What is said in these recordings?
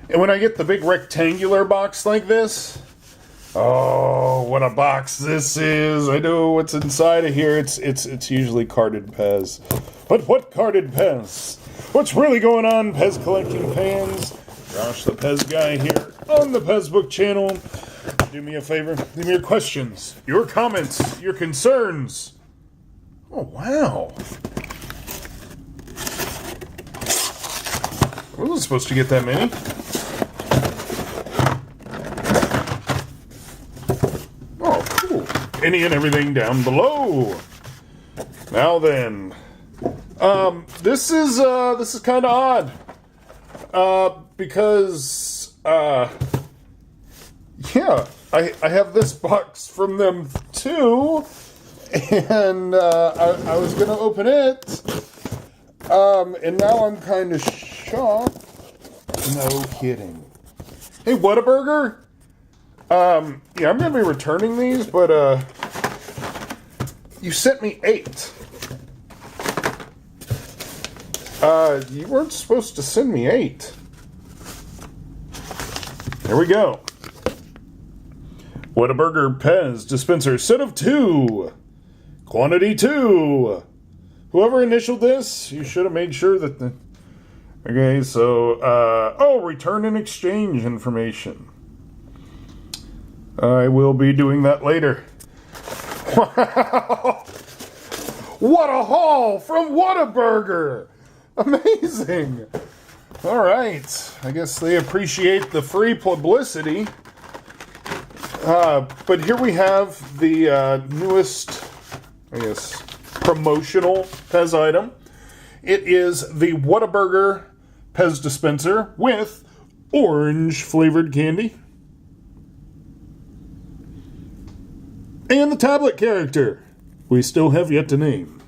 And when I get the big rectangular box like this, oh, what a box this is. I know what's inside of here. It's usually carded PEZ. But what carded PEZ? What's really going on, PEZ collecting fans? Josh, the PEZ guy here on the PEZ Book channel. Do me a favor. Leave me your questions, your comments, your concerns. Oh, wow. I wasn't supposed to get that many. Oh, cool. Any and everything down below. Now then, this is kind of odd, because yeah, I have this box from them too, and I was gonna open it, and now I'm kind of shocked. No kidding. Hey, Whataburger. Yeah, I'm gonna be returning these, but you sent me 8. You weren't supposed to send me 8. Here we go. Whataburger PEZ dispenser set of 2. Quantity 2. Whoever initialed this, you should have made sure that the... Okay, so, oh, return and exchange information. I will be doing that later. Wow! What a haul from Whataburger! Amazing! Alright, I guess they appreciate the free publicity. But here we have the newest, I guess, promotional PEZ item. It is the Whataburger PEZ dispenser with orange flavored candy. And the tablet character we still have yet to name.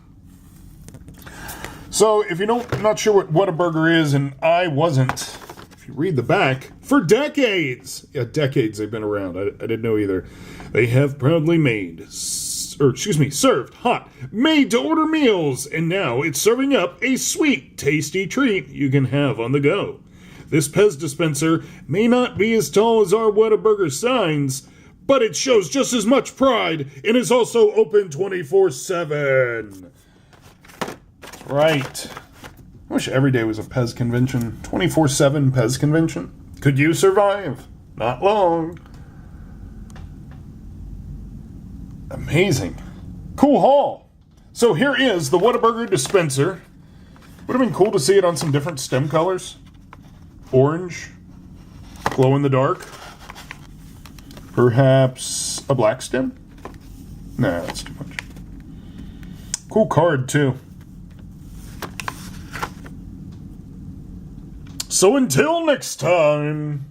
So, if you don't, not sure what Whataburger is, and I wasn't, if you read the back, for decades, yeah, decades they've been around, I didn't know either, they have proudly served hot, made-to-order meals, and now it's serving up a sweet, tasty treat you can have on the go. This PEZ dispenser may not be as tall as our Whataburger signs, but it shows just as much pride and is also open 24/7. That's right. I wish every day was a PEZ convention. 24/7 PEZ convention. Could you survive? Not long. Amazing. Cool haul. So here is the Whataburger dispenser. Would have been cool to see it on some different stem colors. Orange. Glow in the dark. Perhaps a black stem? Nah, that's too much. Cool card, too. So until next time...